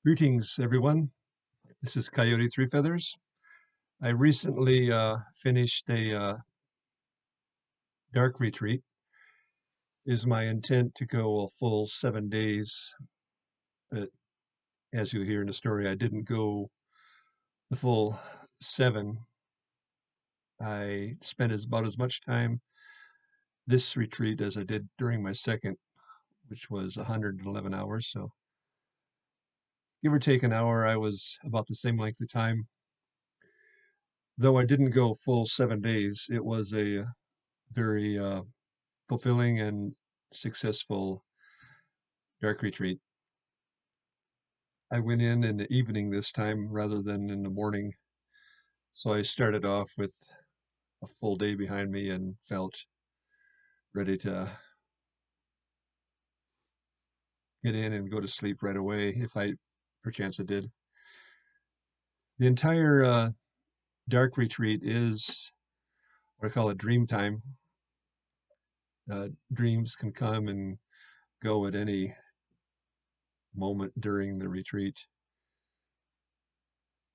Greetings, everyone. This is Coyote Three Feathers. I recently finished a dark retreat. Is my intent to go a full 7 days, but as you hear in the story, I didn't go the full seven. I spent about as much time this retreat as I did during my second, which was 111 hours. So give or take an hour, I was about the same length of time. Though I didn't go full 7 days, it was a very fulfilling and successful dark retreat. I went in the evening this time rather than in the morning. So I started off with a full day behind me and felt ready to get in and go to sleep right away if I perchance I did. The entire dark retreat is what I call a dream time. Dreams can come and go at any moment during the retreat.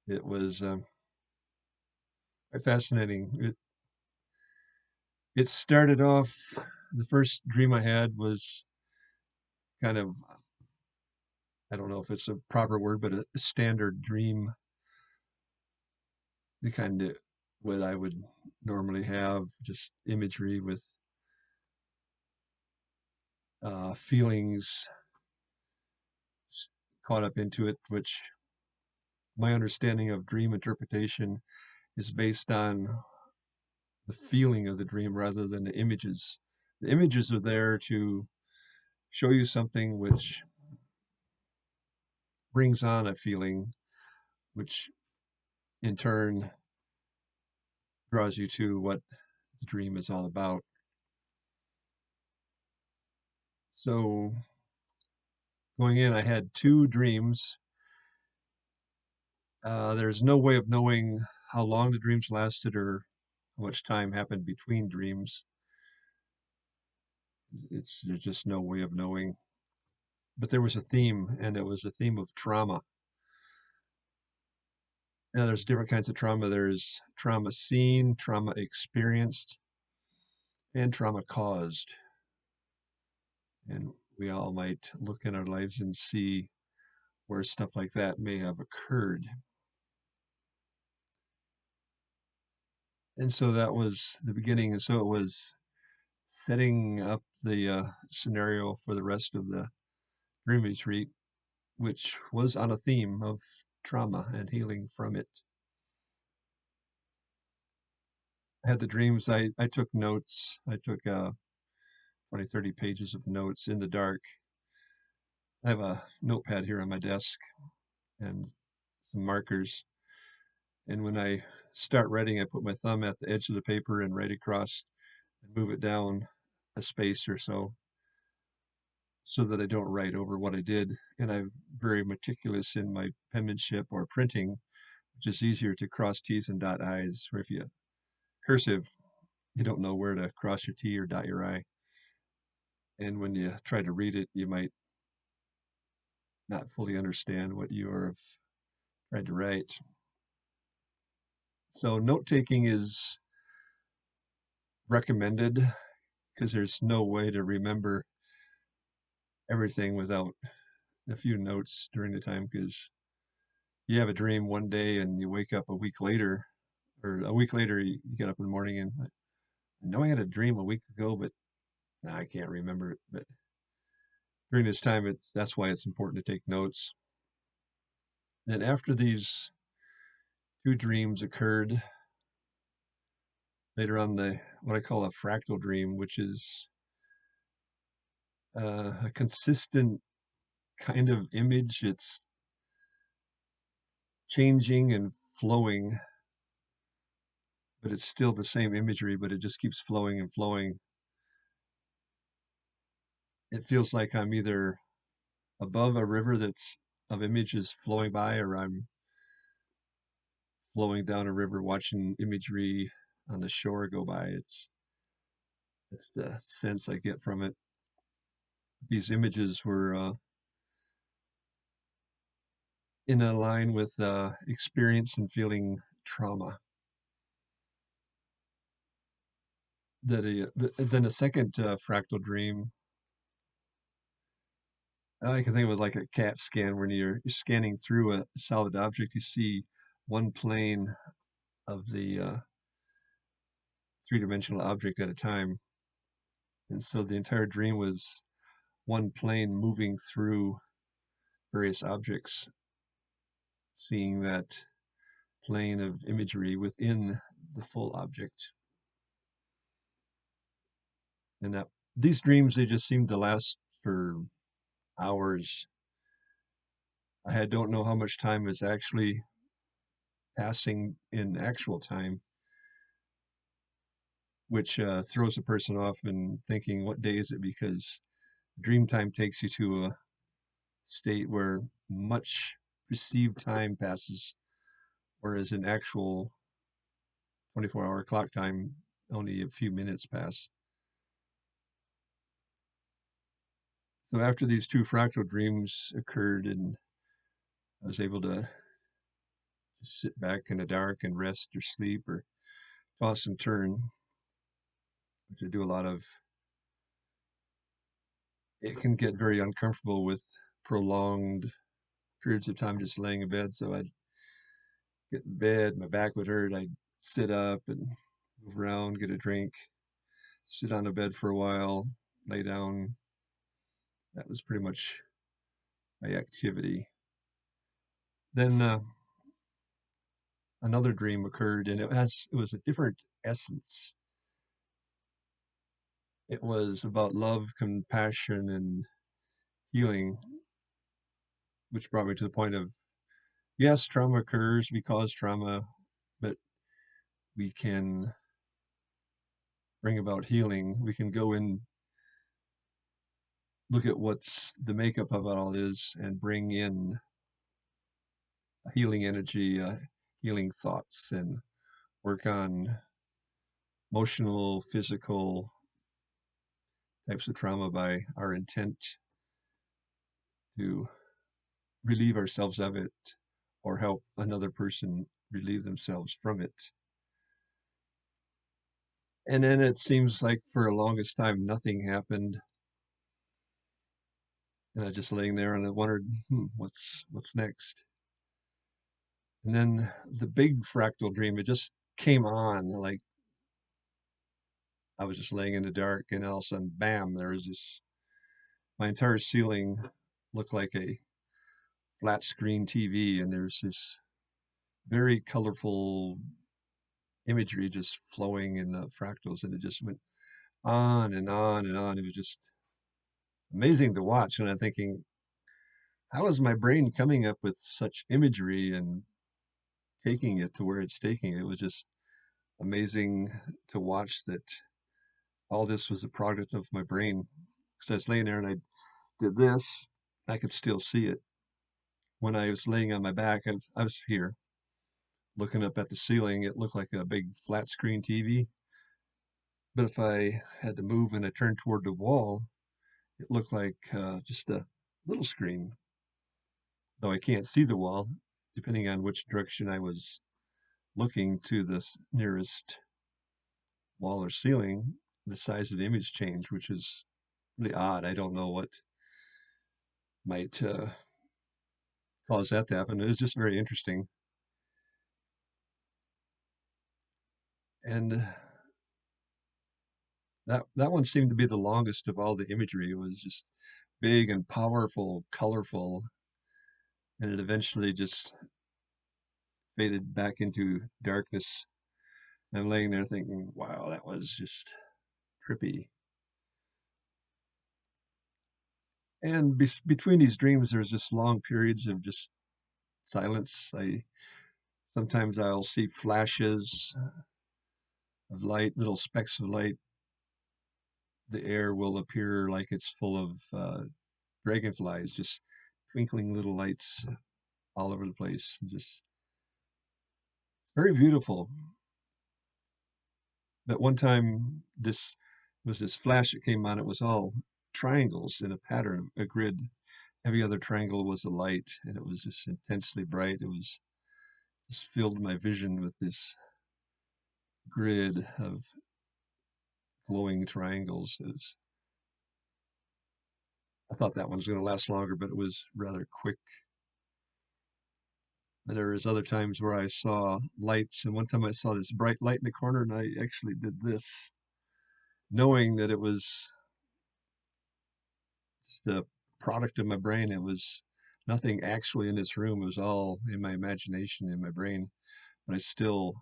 It was quite fascinating. It started off, the first dream I had was kind of, I don't know if it's a proper word, but a standard dream, the kind of what I would normally have, just imagery with feelings caught up into it, which my understanding of dream interpretation is based on the feeling of the dream rather than the images. The images are there to show you something which brings on a feeling, which in turn draws you to what the dream is all about. So going in, I had two dreams. There's no way of knowing how long the dreams lasted or how much time happened between dreams. There's just no way of knowing. But there was a theme, and it was a theme of trauma. Now, there's different kinds of trauma. There's trauma seen, trauma experienced, and trauma caused. And we all might look in our lives and see where stuff like that may have occurred. And so that was the beginning. And so it was setting up the scenario for the rest of the dream retreat, which was on a theme of trauma and healing from it. I had the dreams. I took notes. I took 20, 30 pages of notes in the dark. I have a notepad here on my desk and some markers. And when I start writing, I put my thumb at the edge of the paper and write across and move it down a space or so that I don't write over what I did. And I'm very meticulous in my penmanship or printing, which is easier to cross T's and dot I's, where if you cursive, you don't know where to cross your T or dot your I. And when you try to read it, you might not fully understand what you are trying to write. So note taking is recommended because there's no way to remember everything without a few notes during the time, because you have a dream one day and you wake up a week later, or a week later you get up in the morning and I know I had a dream a week ago, but I can't remember it. But during this time, that's why it's important to take notes. And after these two dreams occurred, later on, the what I call a fractal dream, which is a consistent kind of image. It's changing and flowing, but it's still the same imagery, but it just keeps flowing and flowing. It feels like I'm either above a river that's of images flowing by, or I'm flowing down a river watching imagery on the shore go by. It's the sense I get from it. These images were in a line with experience and feeling trauma. Then a second fractal dream, I can think of it like a CAT scan when you're scanning through a solid object. You see one plane of the three-dimensional object at a time. And so the entire dream was one plane moving through various objects, seeing that plane of imagery within the full object. And that these dreams, they just seem to last for hours. I don't know how much time is actually passing in actual time, which throws a person off in thinking, what day is it? Because dream time takes you to a state where much perceived time passes, whereas in actual 24-hour clock time, only a few minutes pass. So after these two fractal dreams occurred, and I was able to just sit back in the dark and rest or sleep or toss and turn, which I do a lot of. It can get very uncomfortable with prolonged periods of time just laying in bed. So I'd get in bed, my back would hurt. I'd sit up and move around, get a drink, sit on the bed for a while, lay down. That was pretty much my activity. Then another dream occurred, and it was a different essence. It was about love, compassion, and healing, which brought me to the point of yes, trauma occurs, we cause trauma, but we can bring about healing. We can go and look at what's the makeup of it all is and bring in healing energy, healing thoughts, and work on emotional, physical types of trauma by our intent to relieve ourselves of it or help another person relieve themselves from it. And then it seems like for the longest time, nothing happened. And I was just laying there and I wondered, what's next? And then the big fractal dream, it just came on like I was just laying in the dark and all of a sudden, bam, there was this, my entire ceiling looked like a flat screen TV. And there's this very colorful imagery just flowing in the fractals. And it just went on and on and on. It was just amazing to watch. And I'm thinking, how is my brain coming up with such imagery and taking it to where it's taking it? It was just amazing to watch that all this was a product of my brain. Because I was laying there and I did this, I could still see it. When I was laying on my back, I was here looking up at the ceiling. It looked like a big flat screen TV. But if I had to move and I turned toward the wall, it looked like just a little screen. Though I can't see the wall, depending on which direction I was looking to the nearest wall or ceiling, the size of the image changed, which is really odd. I don't know what might cause that to happen. It was just very interesting. And that one seemed to be the longest of all the imagery. It was just big and powerful, colorful, and it eventually just faded back into darkness. And I'm laying there thinking, wow, that was just trippy. And between these dreams, there's just long periods of just silence. I sometimes I'll see flashes of light, little specks of light. The air will appear like it's full of dragonflies, just twinkling little lights all over the place. Just very beautiful. But one time, this was this flash that came on. It was all triangles in a pattern, a grid, every other triangle was a light, and it was just intensely bright. It was just filled my vision with this grid of glowing triangles. I thought that one was going to last longer, but it was rather quick. And there was other times where I saw lights, and one time I saw this bright light in the corner, and I actually did this, knowing that it was just a product of my brain. It was nothing actually in this room. It was all in my imagination, in my brain. But I still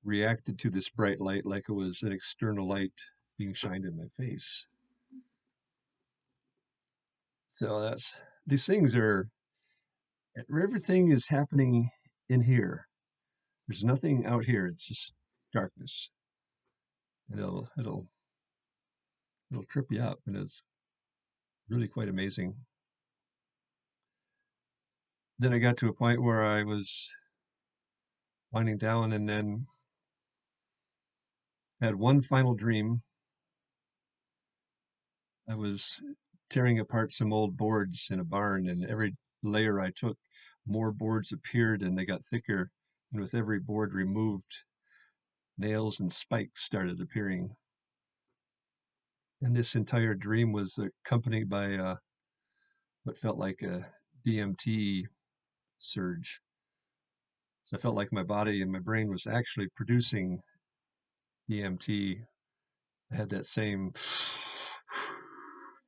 reacted to this bright light like it was an external light being shined in my face. So these things are, everything is happening in here. There's nothing out here. It's just darkness. And it'll trip you up, and it's really quite amazing. Then I got to a point where I was winding down, and then had one final dream. I was tearing apart some old boards in a barn, and every layer I took, more boards appeared, and they got thicker. And with every board removed, nails and spikes started appearing. And this entire dream was accompanied by what felt like a DMT surge. So I felt like my body and my brain was actually producing DMT. I had that same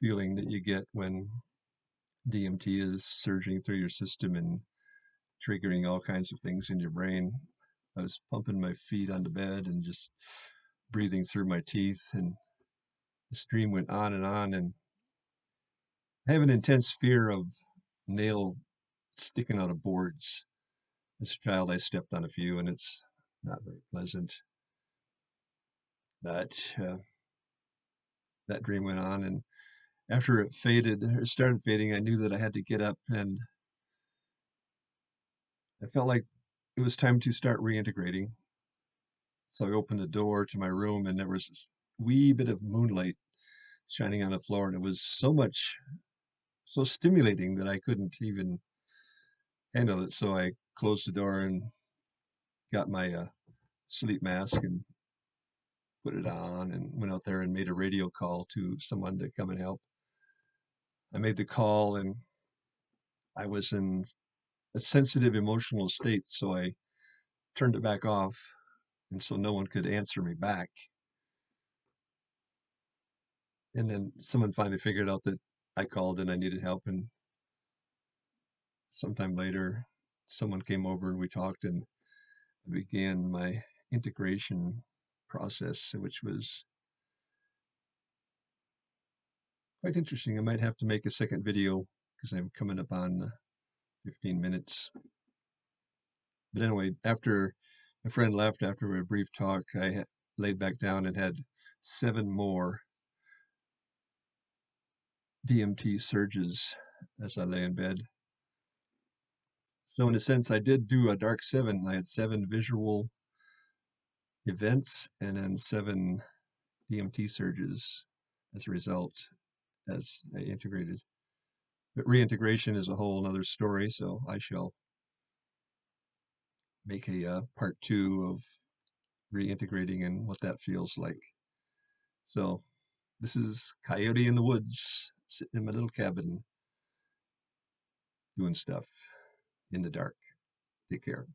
feeling that you get when DMT is surging through your system and triggering all kinds of things in your brain. I was pumping my feet on the bed and just breathing through my teeth, and the stream went on, and I have an intense fear of nail sticking out of boards. As a child, I stepped on a few, and it's not very pleasant. But that dream went on, and after it started fading, I knew that I had to get up, and I felt like it was time to start reintegrating. So I opened the door to my room, and there was this wee bit of moonlight shining on the floor, and it was so stimulating that I couldn't even handle it. So I closed the door and got my sleep mask and put it on, and went out there and made a radio call to someone to come and help. I made the call, and I was in a sensitive emotional state, so I turned it back off, and so no one could answer me back. And then someone finally figured out that I called and I needed help, and sometime later, someone came over and we talked, and I began my integration process, which was quite interesting. I might have to make a second video because I'm coming up on 15 minutes. But anyway, after a friend left, after a brief talk, I laid back down and had 7 more DMT surges as I lay in bed. So in a sense, I did do a dark 7. I had 7 visual events and then 7 DMT surges as a result, as I integrated. But reintegration is a whole other story, so I shall make a part 2 of reintegrating and what that feels like. So this is Coyote in the Woods, sitting in my little cabin, doing stuff in the dark. Take care.